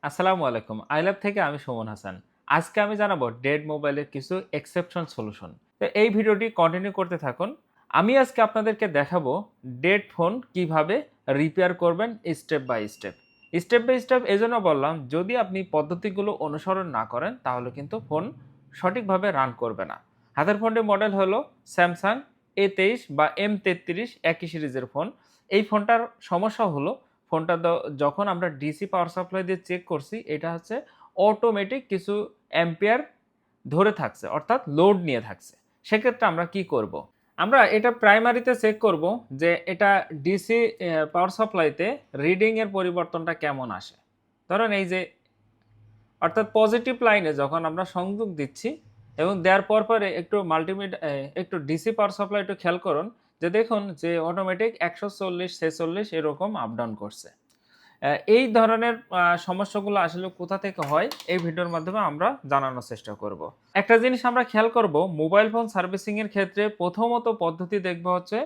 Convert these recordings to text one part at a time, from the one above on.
আসসালামু আলাইকুম। আইল্যাব থেকে আমি সুমন হাসান। আজকে আমি জানাবো ডেড মোবাইলের কিছু এক্সেপশন সলিউশন। তো এই ভিডিওটি কন্টিনিউ করতে থাকুন। আমি আজকে আপনাদেরকে দেখাবো ডেড ফোন কিভাবে রিপেয়ার করবেন step by step. Step by step এজন্য বললাম, যদি আপনি পদ্ধতিগুলো অনুসরণ না করেন তাহলে কিন্তু ফোন সঠিকভাবে রান করবে না। হাতের ফোনটির মডেল হলো স্যামসাং A23 বা M33 একই সিরিজের ফোন। এই ফোনটার সমস্যা হলো ফোনটা যখন আমরা ডিসি পাওয়ার সাপ্লাই দিয়ে চেক করছি, এটা হচ্ছে অটোমেটিক কিছু অ্যাম্পিয়ার ধরে থাকছে, অর্থাৎ লোড নিয়ে থাকছে। সেক্ষেত্রে আমরা কি করব? আমরা এটা প্রাইমারিতে চেক করব যে এটা ডিসি পাওয়ার সাপ্লাইতে রিডিং এর পরিবর্তনটা কেমন আসে। ধরেন এই যে, অর্থাৎ পজিটিভ লাইনে যখন আমরা সংযোগ দিচ্ছি এবং দেওয়ার পরে একটু ডিসি পাওয়ার সাপ্লাই একটু খেয়াল করুন, যে দেখুন যে অটোমেটিক 140 46 এরকম আপ ডাউন করছে। এই ধরনের সমস্যাগুলো আসলে কোথা থেকে হয় এই ভিডিওর মাধ্যমে আমরা জানানোর চেষ্টা করব। একটা জিনিস আমরা খেয়াল করব, মোবাইল ফোন সার্ভিসিং এর ক্ষেত্রে প্রথমত পদ্ধতি দেখব হচ্ছে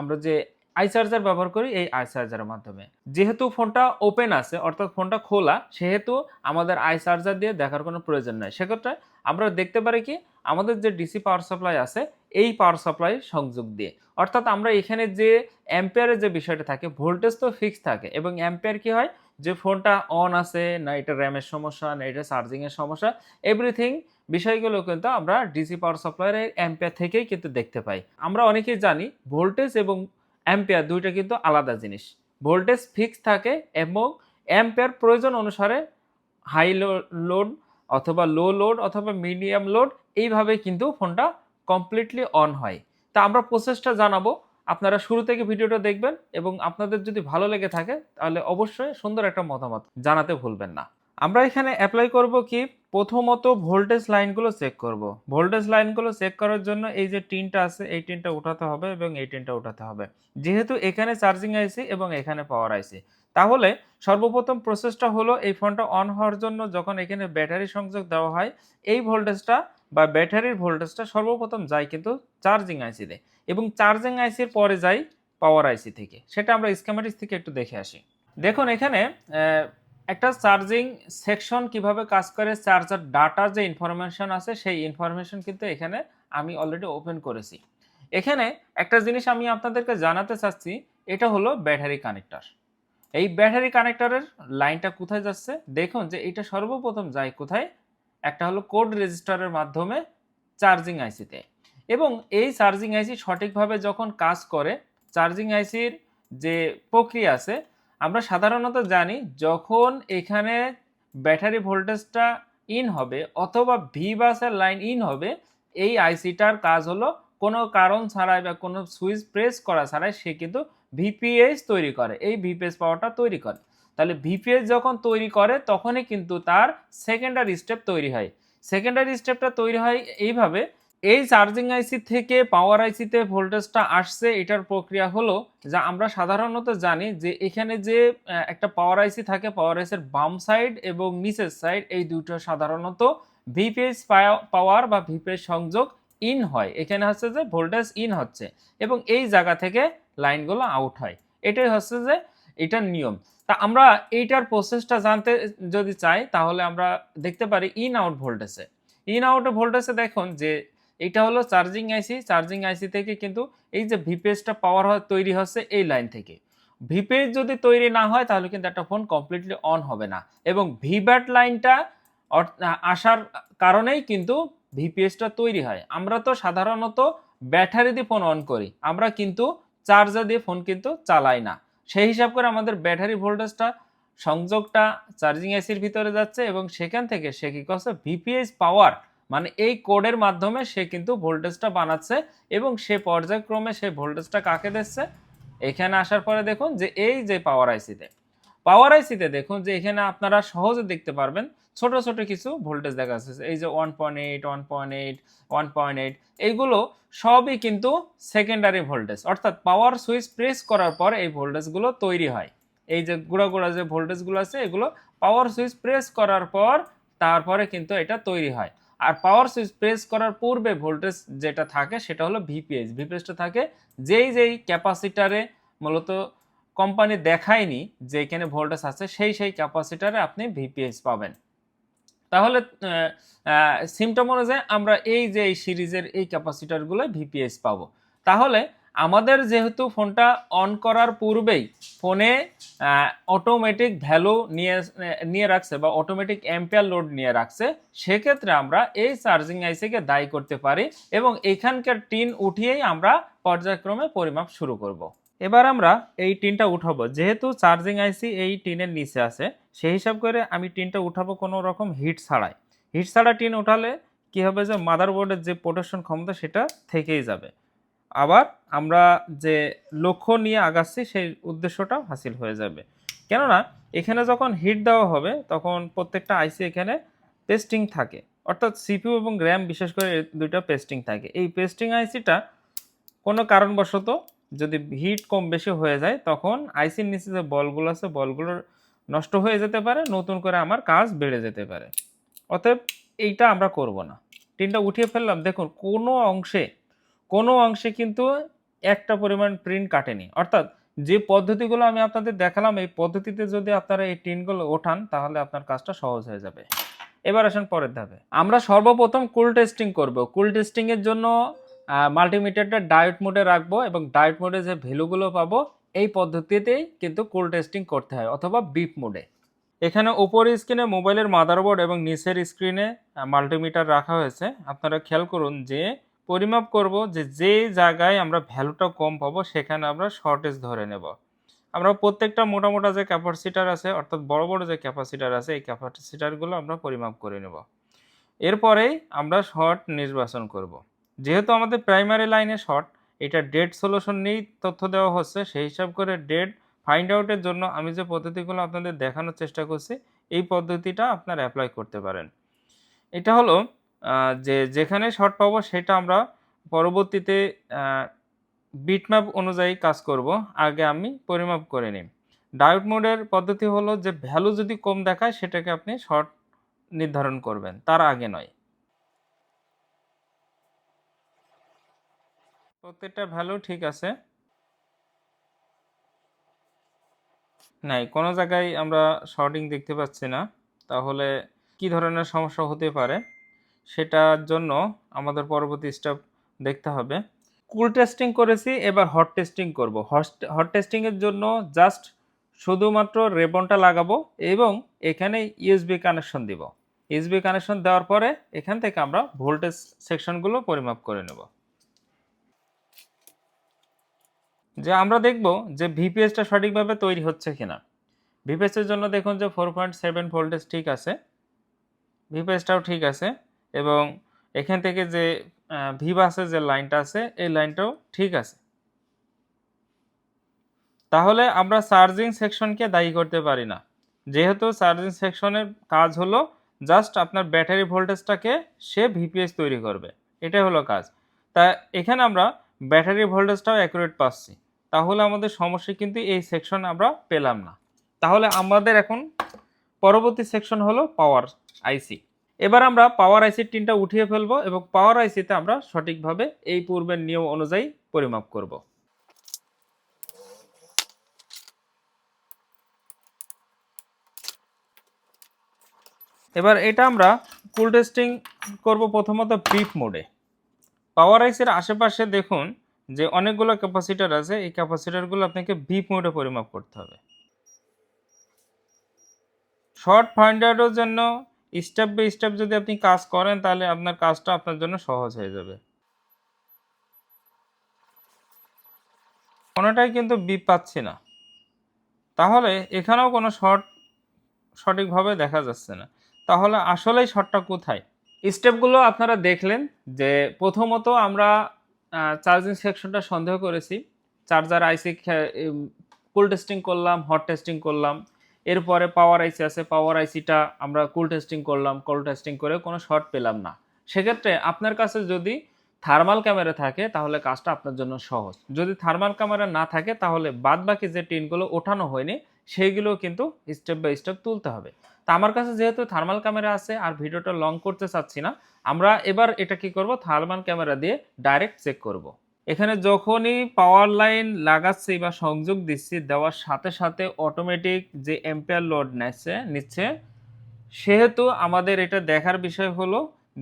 আমরা যে আই চার্জার ব্যবহার করি, এই আই চার্জারের মাধ্যমে। যেহেতু ফোনটা ওপেন আছে, অর্থাৎ ফোনটা খোলা, সেহেতু আমাদের আই চার্জার দিয়ে দেখার কোনো প্রয়োজন নাই। সেক্ষেত্রে আমরা দেখতে পারি কি, আমাদের যে ডিসি পাওয়ার সাপ্লাই আছে এই পাওয়ার সাপ্লাই সংযোগ দিয়ে, অর্থাৎ আমরা এখানে যে অ্যাম্পিয়ারের যে বিষয়টা থাকে, ভোল্টেজ তো ফিক্স থাকে এবং অ্যাম্পিয়ার কি হয়, যে ফোনটা অন আছে না, এটা র্যামের সমস্যা না, এটা চার্জিং এর সমস্যা, এভরিথিং বিষয়গুলো কিন্তু আমরা ডিসি পাওয়ার সাপ্লাইয়ের অ্যাম্পিয়ার থেকেই কিন্তু দেখতে পাই। আমরা অনেকেই জানি ভোল্টেজ এবং অ্যাম্পিয়ার দুইটা কিন্তু আলাদা জিনিস। ভোল্টেজ ফিক্স থাকে এবং অ্যাম্পিয়ার প্রয়োজন অনুসারে হাই লোড অথবা লো লোড অথবা মিডিয়াম লোড, এইভাবে কিন্তু ফোনটা কমপ্লিটলি অন হয়। তা আমরা প্রসেসটা জানাবো, আপনারা শুরু থেকে ভিডিওটা দেখবেন এবং আপনাদের যদি ভালো লেগে থাকে তাহলে অবশ্যই সুন্দর একটা মতামত জানাতে ভুলবেন না। আমরা এখানে অ্যাপ্লাই করব কি, প্রথমত ভোল্টেজ লাইনগুলো চেক করব। ভোল্টেজ লাইনগুলো চেক করার জন্য এই যে টিনটা আছে, এই টিনটা উঠাতে হবে এবং এই টিনটা উঠাতে হবে। যেহেতু এখানে চার্জিং আইসি এবং এখানে পাওয়ার আইসি, তাহলে সর্বপ্রথম প্রসেসটা হলো এই ফোনটা অন হওয়ার জন্য যখন এখানে ব্যাটারি সংযোগ দেওয়া হয়, এই ভোল্টেজটা বা ব্যাটারির ভোল্টেজটা সর্বপ্রথম যায় কিন্তু চার্জিং আইসিতে এবং চার্জিং আইসির পরে যায় পাওয়ার আইসি থেকে। সেটা আমরা স্কিমেটিক্স থেকে একটু দেখে আসি। দেখুন এখানে একটা চার্জিং সেকশন কিভাবে কাজ করে, চার্জার ডাটার যে ইনফরমেশন আছে সেই ইনফরমেশন কিন্তু এখানে আমি অলরেডি ওপেন করেছি। এখানে একটা জিনিস আমি আপনাদেরকে জানাতে চাচ্ছি, এটা হলো ব্যাটারি কানেক্টর। এই ব্যাটারি কানেক্টরের লাইনটা কোথায় যাচ্ছে, দেখুন যে এটা সর্বপ্রথম যায় কোথায়, একটা হলো কোড রেজিস্টারের মাধ্যমে চার্জিং আইসিতে। এবং এই চার্জিং আইসি সঠিকভাবে যখন কাজ করে, চার্জিং আইসির যে প্রক্রিয়া আছে, আমরা সাধারণত জানি যখন এখানে ব্যাটারি ভোল্টেজটা ইন হবে অথবা ভি বাসের লাইন ইন হবে, এই আইসিটার কাজ হলো কোনো কারণ ছাড়াই বা কোনো সুইচ প্রেস করা ছাড়াই সে কিন্তু ভিপিএস তৈরি করে, এই ভিপিএস পাওয়ারটা তৈরি করে। তাহলে ভিপিএস যখন তৈরি করে তখনই কিন্তু তার সেকেন্ডারি স্টেপ তৈরি হয়। সেকেন্ডারি স্টেপটা তৈরি হয় এইভাবে, এই চার্জিং আইসি থেকে পাওয়ার আইসিতে ভোল্টেজটা আসছে, এটার প্রক্রিয়া হলো যা আমরা সাধারণত জানি যে এখানে যে একটা পাওয়ার আইসি থাকে, পাওয়ার আইসির বাম সাইড এবং নিচের সাইড এই দুটো সাধারণত ভিপিএস পাওয়ার বা ভিপিএস সংযোগ ইন হয়। এখানে হচ্ছে যে ভোল্টেজ ইন হচ্ছে এবং এই জায়গা থেকে লাইনগুলো আউট হয়। এটাই হচ্ছে যে এটার নিয়ম। তা আমরা এইটার প্রসেসটা জানতে যদি চাই তাহলে আমরা দেখতে পারি ইন আউট ভোল্টেজে। ইন আউট ভোল্টেজে দেখুন যে এটা হলো চার্জিং আইসি, চার্জিং আইসি থেকে কিন্তু এই যে ভিপিএসটা পাওয়ার তৈরি হচ্ছে এই লাইন থেকে। ভিপিএস যদি তৈরি না হয় তাহলে কিন্তু একটা ফোন কমপ্লিটলি অন হবে না এবং ভিব্যাট লাইনটা আসার কারণেই কিন্তু ভিপিএসটা তৈরি হয়। আমরা তো সাধারণত ব্যাটারি দিয়ে ফোন অন করি, আমরা কিন্তু চার্জার দিয়ে ফোন কিন্তু চালাই না। সেই হিসাব করে আমাদের ব্যাটারি ভোল্টেজটা সংযোগটা চার্জিং আইসির ভিতরে যাচ্ছে এবং সেখান থেকে সে কি করছে, ভিপিএস পাওয়ার মানে এই কোডের মাধ্যমে সে কিন্তু ভোল্টেজটা বানাচ্ছে এবং সে পর্যায়ক্রমে সেই ভোল্টেজটা কাকে দিচ্ছে, এখানে আসার পরে দেখুন যে এই যে পাওয়ার আইসিতে দেখুন যে এখানে আপনারা সহজে দেখতে পারবেন ছোট ছোট কিছু ভোল্টেজ দেখা যাচ্ছে, এই যে 1.8 1.8 1.8, এইগুলো সবই কিন্তু সেকেন্ডারি ভোল্টেজ, অর্থাৎ পাওয়ার সুইচ প্রেস করার পর এই ভোল্টেজগুলো তৈরি হয়। এই যে গুঁড়া গুঁড়া যে ভোল্টেজগুলো আছে এগুলো পাওয়ার সুইচ প্রেস করার পর তারপরে কিন্তু এটা তৈরি হয়। আর পাওয়ার সুইচ প্রেস করার পূর্বে ভোল্টেজ যেটা থাকে সেটা হলো ভিপিএস। ভিপিএসটা থাকে যেই ক্যাপাসিটারে মূলত কোম্পানি দেখায়নি যে এখানে ভোল্টেজ আছে, সেই ক্যাপাসিটারে আপনি ভিপিএস পাবেন। তাহলে সিমটম অনুযায়ী আমরা এই যে এই সিরিজের এই ক্যাপাসিটারগুলো ভিপিএস পাবো। তাহলে আমাদের যেহেতু ফোনটা অন করার পূর্বেই ফোনে অটোমেটিক ভ্যালু নিয়ে রাখছে বা অটোমেটিক অ্যাম্পিয়ার লোড নিয়ে রাখছে, সেক্ষেত্রে আমরা এই চার্জিং আইসিকে দায়ী করতে পারি এবং এখানকার টিন উঠিয়েই আমরা পর্যায়ক্রমে পরিমাপ শুরু করব। এবার আমরা এই টিনটা উঠাবো, যেহেতু চার্জিং আইসি এই টিনের নিচে আছে, সেই হিসাব করে আমি টিনটা উঠাবো কোনো রকম হিট ছাড়াই। হিট ছাড়া টিন উঠালে কি হবে, যে মাদারবোর্ডের যে প্রোটেকশন ক্ষমতা সেটা থেকেই যাবে, আবার আমরা যে লক্ষ্য নিয়ে আগাচ্ছি সেই উদ্দেশ্যটাও হাসিল হয়ে যাবে। কেননা এখানে যখন হিট দেওয়া হবে তখন প্রত্যেকটা আইসি এখানে পেস্টিং থাকে, অর্থাৎ সিপিইউ এবং র্যাম বিশেষ করে দুইটা পেস্টিং থাকে। এই পেস্টিং আইসিটা কোনো কারণবশত যদি হিট কম বেশি হয়ে যায় তখন আইসির নিচে যে বলগুলো আছে বলগুলো নষ্ট হয়ে যেতে পারে, নতুন করে আমার কাজ বেড়ে যেতে পারে। অতএব এইটা আমরা করব না। টিনটা উঠিয়ে ফেললাম, দেখুন কোনো অংশে কিন্তু একটা পরিমাণ প্রিন্ট কাটেনি, অর্থাৎ যে পদ্ধতিগুলো আমি আপনাদের দেখালাম এই পদ্ধতিতে যদি আপনারা এই টিনগুলো ওঠান তাহলে আপনার কাজটা সহজ হয়ে যাবে। এবার আসেন পরের ধাপে। আমরা সর্বপ্রথম কুল টেস্টিং করব। কুল টেস্টিং এর জন্য মাল্টিমিটারটা ডায়োড মোডে রাখবো এবং ডায়োড মোডে যে ভ্যালুগুলো পাবো এই পদ্ধতিতেই কিন্তু কুল টেস্টিং করতে হয়, অথবা বিপ মোডে। এখানে উপরের স্ক্রিনে মোবাইলের মাদারবোর্ড এবং নিচের স্ক্রিনে মাল্টিমিটার রাখা হয়েছে। আপনারা খেয়াল করুন যে পরিমাপ করব যে জায়গায় আমরা ভ্যালুটা কম পাবো সেখানে আমরা শর্টেজ ধরে নেব। আমরা প্রত্যেকটা মোটা যে ক্যাপাসিটার আছে, অর্থাৎ বড় যে ক্যাপাসিটার আছে, এই ক্যাপাসিটারগুলো আমরা পরিমাপ করে নেব। এরপরেই আমরা শর্ট নির্বাচন করব। যেহেতু আমাদের প্রাইমারি লাইনে শর্ট, এটা ডেড সলিউশন নিয়েই তথ্য দেওয়া হচ্ছে, সেই হিসাব করে ডেড ফাইন্ড আউটের জন্য আমি যে পদ্ধতিগুলো আপনাদের দেখানোর চেষ্টা করছি এই পদ্ধতিটা আপনারা অ্যাপ্লাই করতে পারেন। এটা হলো যেখানে শর্ট পাবো সেটা আমরা পরবর্তীতে বিটম্যাপ অনুযায়ী কাজ করব, আগে আমি পরিমাপ করে নিই। ডায়োড মোডের পদ্ধতি হলো যে ভ্যালু যদি কম দেখায় সেটাকে আপনি শর্ট নির্ধারণ করবেন, তার আগে নয়। প্রত্যেকটা ভ্যালু ঠিক আছে, নাই কোনো জায়গায় আমরা শর্টিং দেখতে পাচ্ছি না। তাহলে কি ধরনের সমস্যা হতে পারে সেটার জন্য আমাদের পরবর্তী স্টেপ দেখতে হবে। কুল টেস্টিং করেছি, এবার হট টেস্টিং করব। হট টেস্টিংয়ের জন্য জাস্ট শুধুমাত্র রেবনটা লাগাবো এবং এখানে ইউএসবি কানেকশন দিব। ইউএসবি কানেকশন দেওয়ার পরে এখান থেকে আমরা ভোল্টেজ সেকশনগুলো পরিমাপ করে নেব। যে আমরা দেখব যে ভিপিএসটা সঠিকভাবে তৈরি হচ্ছে কিনা। ভিপিএসের জন্য দেখুন যে 4.7 ভোল্টেজ ঠিক আছে, ভিপিএসটাও ঠিক আছে এবং এখান থেকে যে ভিবাসের যে লাইনটা আছে এই লাইনটাও ঠিক আছে। তাহলে আমরা চার্জিং সেকশনকে দায়ী করতে পারি না, যেহেতু চার্জিং সেকশনের কাজ হলো জাস্ট আপনার ব্যাটারি ভোল্টেজটাকে সে ভিপিএস তৈরি করবে, এটাই হলো কাজ। তা এখানে আমরা ব্যাটারি ভোল্টেজটাও অ্যাকুরেট পাচ্ছি, তাহলে আমাদের সমস্যা কিন্তু এই সেকশন আমরা পেলাম না। তাহলে আমাদের এখন পরবর্তী সেকশন হলো পাওয়ার আইসি। এবার আমরা পাওয়ার আইসির টিনটা উঠিয়ে ফেলবো এবং পাওয়ার আইসিতে আমরা সঠিকভাবে এই পূর্বের নিয়ম অনুযায়ী পরিমাপ করব। এবার এটা আমরা কুল টেস্টিং করব প্রথমত বিপ মোডে। পাওয়ার আইসির আশেপাশে দেখুন যে অনেকগুলো ক্যাপাসিটার আছে, এই ক্যাপাসিটারগুলো আপনাকে বিপ মোডে পরিমাপ করতে হবে। শর্ট ফাইন্ড আউটের জন্য স্টেপ বাই স্টেপ যদি আপনি কাজ করেন তাহলে আপনার কাজটা আপনার জন্য সহজ হয়ে যাবে। কোনোটাই কিন্তু বিপ পাচ্ছি না, তাহলে এখানেও কোনো শর্ট সঠিকভাবে দেখা যাচ্ছে না। তাহলে আসলেই শর্টটা কোথায়? স্টেপগুলো আপনারা দেখলেন যে প্রথমত আমরা চার্জিং সেকশনটা সন্দেহ করেছি, চার্জার আইসি কুল টেস্টিং করলাম, হট টেস্টিং করলাম, এরপরে পাওয়ার আইসি আছে, পাওয়ার আইসিটা আমরা কুল টেস্টিং করলাম, কুল টেস্টিং করে কোনো শর্ট পেলাম না। সেক্ষেত্রে আপনার কাছে যদি থার্মাল ক্যামেরা থাকে তাহলে কাজটা আপনার জন্য সহজ। যদি থার্মাল ক্যামেরা না থাকে তাহলে বাদ বাকি যে টিনগুলো ওঠানো হয়নি সেইগুলো কিন্তু স্টেপ বাই স্টেপ তুলতে হবে। তা আমার কাছে যেহেতু থার্মাল ক্যামেরা আছে আর ভিডিওটা লং করতে চাচ্ছি না, আমরা এবার এটা কি করব, থার্মাল ক্যামেরা দিয়ে ডাইরেক্ট চেক করব। এখানে যখনই পাওয়ার লাইন লাগাচ্ছি বা সংযোগ দিচ্ছি, দেওয়ার সাথে সাথে অটোমেটিক যে এম্পিয়ার লোড নিচ্ছে, সেহেতু আমাদের এটা দেখার বিষয় হলো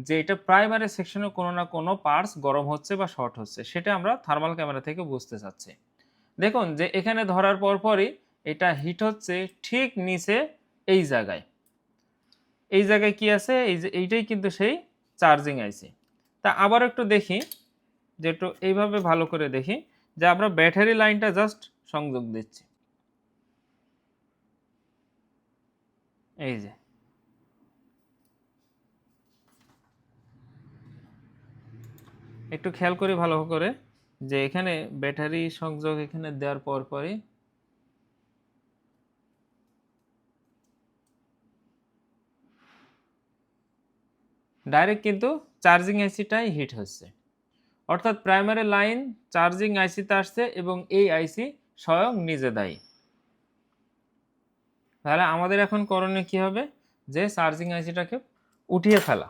যে এটা প্রাইমারি সেকশনে কোনো না কোনো পার্টস গরম হচ্ছে বা শর্ট হচ্ছে, সেটা আমরা থার্মাল ক্যামেরা থেকে বুঝতে চাচ্ছি। দেখুন যে এখানে ধরার পরপরই এটা হিট হচ্ছে ঠিক নিচে এই জায়গায়। এই জায়গায় কি আছে, এই যে এইটাই কিন্তু সেই চার্জিং আইসি। তা আবার একটু দেখি, যে একটু এইভাবে ভালো করে দেখি যে আমরা ব্যাটারি লাইনটা জাস্ট সংযোগ দিচ্ছি। এই যে একটু খেয়াল করি ভালো করে যে এখানে ব্যাটারি সংযোগ এখানে দেওয়ার পরপরই ডাইরেক্ট কিন্তু চার্জিং আইসিটাই হিট হচ্ছে, অর্থাৎ প্রাইমারি লাইন চার্জিং আইসিতে আসছে এবং এই আইসি স্বয়ং নিজে দায়ী। তাহলে আমাদের এখন করণীয় কি হবে, যে চার্জিং আইসিটাকে উঠিয়ে ফেলা।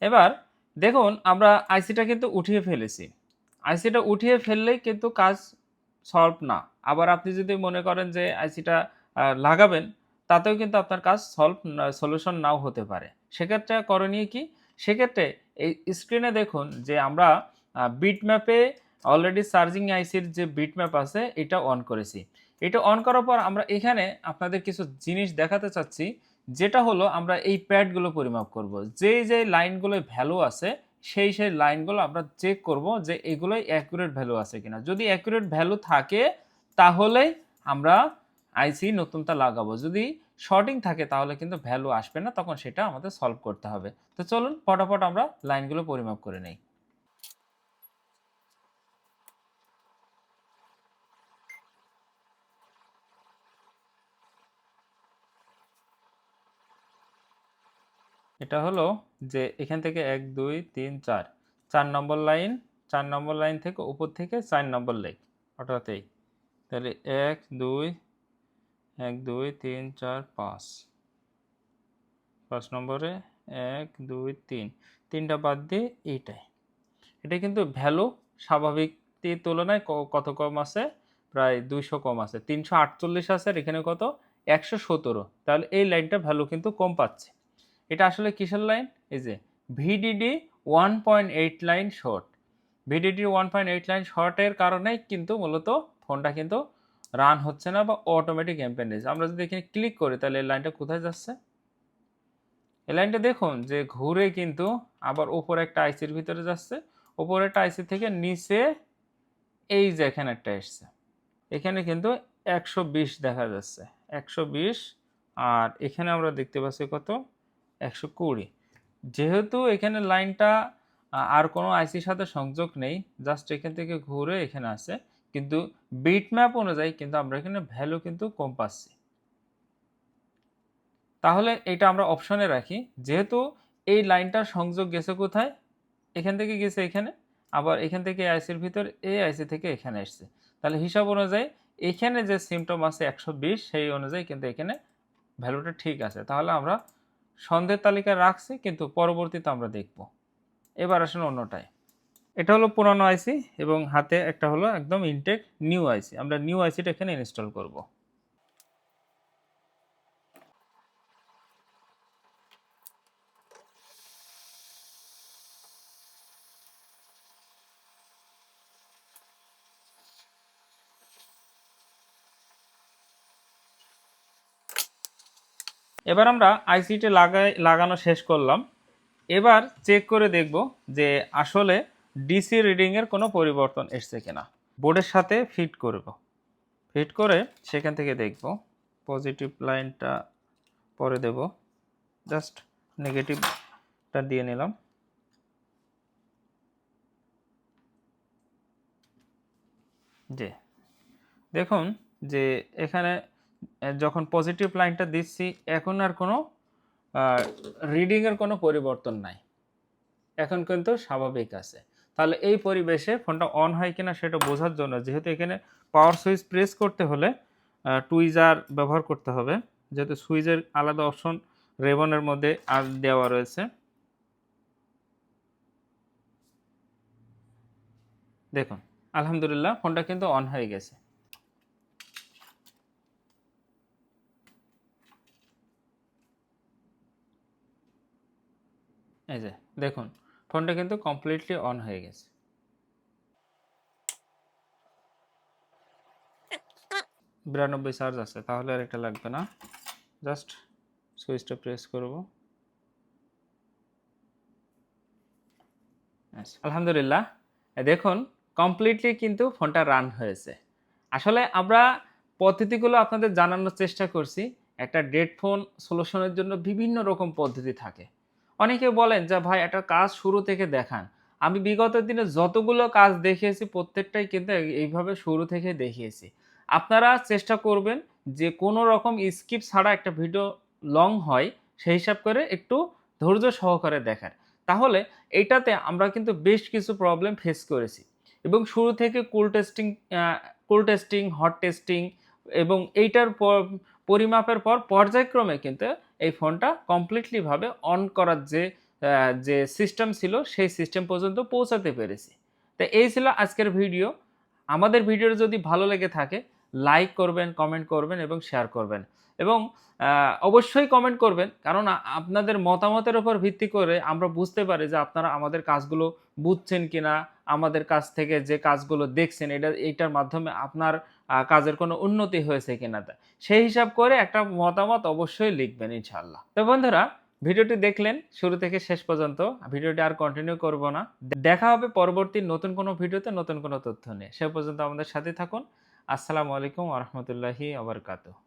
এবার দেখুন আমরা আইসিটা কিন্তু উঠিয়ে ফেলেছি। আইসিটা উঠিয়ে ফেললেই কিন্তু কাজ সলভ না। আবার আপনি যদি মনে করেন যে আইসিটা লাগাবেন, তাতেও কিন্তু আপনার কাজ সলিউশন নাও হতে পারে। সেক্ষেত্রে করণীয় কি? সেক্ষেত্রে এই স্ক্রিনে দেখুন যে আমরা বিটম্যাপে অলরেডি চার্জিং আইসির যে বিটম্যাপ আছে এটা অন করেছি। এটা অন করার পর আমরা এখানে আপনাদের কিছু জিনিস দেখাতে চাচ্ছি, যেটা হলো আমরা এই প্যাডগুলো পরিমাপ করব। যেই লাইনগুলোয় ভ্যালু আছে সেই লাইনগুলো আমরা চেক করব যে এগুলোই অ্যাকুরেট ভ্যালু আছে কিনা। যদি অ্যাকুরেট ভ্যালু থাকে তাহলেই আমরা আইসি নতুনটা লাগাবো। যদি শর্টিং থাকে তাহলে কিন্তু ভ্যালু আসবে না, তখন সেটা আমাদের সলভ করতে হবে। তো চলুন ফটাফট আমরা লাইনগুলো পরিমাপ করে নেই। এটা হলো যে এখান থেকে 1 2 3 4 4 নম্বর লাইন, 4 নম্বর লাইন থেকে উপর থেকে 4 নম্বর লেগ, অর্থাৎ এই তাহলে 1 2 1 2 3 4 5 5 নম্বরে 1 2 3 তিনটা বাদ দিয়ে এইটাই। এটা কিন্তু ভ্যালু স্বাভাবিকের তুলনায় কত কম আছে, প্রায় 200 কম আছে, 348 আছে, আর এখানে কত 117। তাহলে এই লাইনটা ভ্যালু কিন্তু কম পাচ্ছে। এটা আসলে কিসের লাইন? এই যে VDD 1.8 line short. VDD 1.8 line শর্টের কারণেই কিন্তু মূলত ফোনটা কিন্তু রান হচ্ছে না বা অটোমেটিক এমপেন্ডেজ। আমরা যদি এখানে ক্লিক করি তাহলে এই লাইনটা কোথায় যাচ্ছে? এই লাইনটা দেখুন যে ঘুরে কিন্তু আবার উপরে একটা আইসির ভিতরে যাচ্ছে, উপরে একটা আইসি থেকে নিচে এই যে এখানে একটা এসছে, এখানে কিন্তু 120 দেখা যাচ্ছে, 120। আর এখানে আমরা দেখতে পাচ্ছি কত, 120। যেহেতু এখানে লাইনটা আর কোনো আইসির সাথে সংযোগ নেই, জাস্ট এখান থেকে ঘুরে এখানে আছে, কিন্তু বিটম্যাপ অনুযায়ী কিন্তু আমরা এখানে ভ্যালু কিন্তু কম পাচ্ছি। তাহলে এটা আমরা অপশনে রাখি, যেহেতু এই লাইনটার সংযোগ গেছে কোথায়, এখান থেকে গেছে এখানে, আবার এখান থেকে আইসির ভিতর এই আইসি থেকে এখানে আসছে, তাহলে হিসাব অনুযায়ী এখানে যে সিমটম আছে 120, সেই অনুযায়ী কিন্তু এখানে ভ্যালুটা ঠিক আছে। তাহলে আমরা সন্দেহের তালিকায় রাখছি, কিন্তু পরবর্তীতে আমরা দেখব। এবার আসলে অন্যটায়, এটা হলো পুরানো আইসি এবং হাতে একটা হলো একদম ইনটেক নিউ আইসি। আমরা নিউ আইসিটা এখানে ইনস্টল করব। এবার আমরা আইসিটি লাগানো শেষ করলাম। এবার চেক করে দেখব যে আসলে ডিসি রিডিংয়ের কোনো পরিবর্তন এসছে কিনা। বোর্ডের সাথে ফিট করব, ফিট করে সেখান থেকে দেখব। পজিটিভ লাইনটা পরে দেব, জাস্ট নেগেটিভটা দিয়ে নিলাম। জি, দেখুন যে এখানে যখন পজিটিভ লাইনটা দিচ্ছি এখন আর কোনো রিডিংয়ের কোনো পরিবর্তন নাই, এখন কিন্তু স্বাভাবিক আছে। তাহলে এই পরিবেশে ফোনটা অন হয় কিনা সেটা বোঝার জন্য, যেহেতু এখানে পাওয়ার সুইচ প্রেস করতে হলে টুইজার ব্যবহার করতে হবে, যেহেতু সুইচের আলাদা অপশন রেবনের মধ্যে আর দেওয়া রয়েছে। দেখুন আলহামদুলিল্লাহ ফোনটা কিন্তু অন হয়ে গেছে। এই যে দেখুন ফোনটা কিন্তু কমপ্লিটলি অন হয়ে গেছে। 92 চার্জ আছে, তাহলে আর এটা লাগবে না। জাস্ট সুইচটা প্রেস করব। আলহামদুলিল্লাহ দেখুন কমপ্লিটলি কিন্তু ফোনটা রান হয়েছে। আসলে আমরা পদ্ধতিগুলো আপনাদের জানানোর চেষ্টা করছি। একটা ডেড ফোন সলিউশনের জন্য বিভিন্ন রকম পদ্ধতি থাকে। অনেকে বলেন যে ভাই একটা কাজ শুরু থেকে দেখান। আমি বিগত দিনে যতগুলো কাজ দেখিয়েছি প্রত্যেকটাই কিন্তু এইভাবে শুরু থেকে দেখিয়েছি। আপনারা চেষ্টা করবেন যে কোনো রকম স্কিপ ছাড়া একটা ভিডিও লং হয় সেই হিসাব করে একটু ধৈর্য সহকারে দেখার। তাহলে এইটাতে আমরা কিন্তু বেশ কিছু প্রবলেম ফেস করেছি এবং শুরু থেকে কুল টেস্টিং, হট টেস্টিং এবং এইটার পরিমাপের পর পর্যায়ক্রমে কিন্তু এই ফোনটা কমপ্লিটলি ভাবে অন করার যে সিস্টেম ছিল সেই সিস্টেম পর্যন্ত পৌঁছাতে পেরেছি। তো এই ছিল আজকের ভিডিও। আমাদের ভিডিও যদি ভালো লেগে থাকে লাইক করবেন, কমেন্ট করবেন এবং শেয়ার করবেন এবং অবশ্যই কমেন্ট করবেন, কারণ আপনাদের মতামতের উপর ভিত্তি করে আমরা বুঝতে পারি যে আপনারা আমাদের কাজগুলো বুঝছেন কিনা, আমাদের কাছ থেকে যে কাজগুলো দেখছেন এইটার মাধ্যমে আপনার কাজের কোনো উন্নতি হয়েছে কিনা। সেই হিসাব করে একটা মতামত অবশ্যই লিখবেন ইনশাআল্লাহ। তো বন্ধুরা ভিডিওটি দেখলেন শুরু থেকে শেষ পর্যন্ত, ভিডিওটি আর কন্টিনিউ করব না। দেখা হবে পরবর্তী নতুন কোনো ভিডিওতে নতুন কোনো তথ্য নিয়ে। সে পর্যন্ত আমাদের সাথে থাকুন। আসসালামু আলাইকুম ওয়া রাহমাতুল্লাহি ওয়া বারাকাতুহু।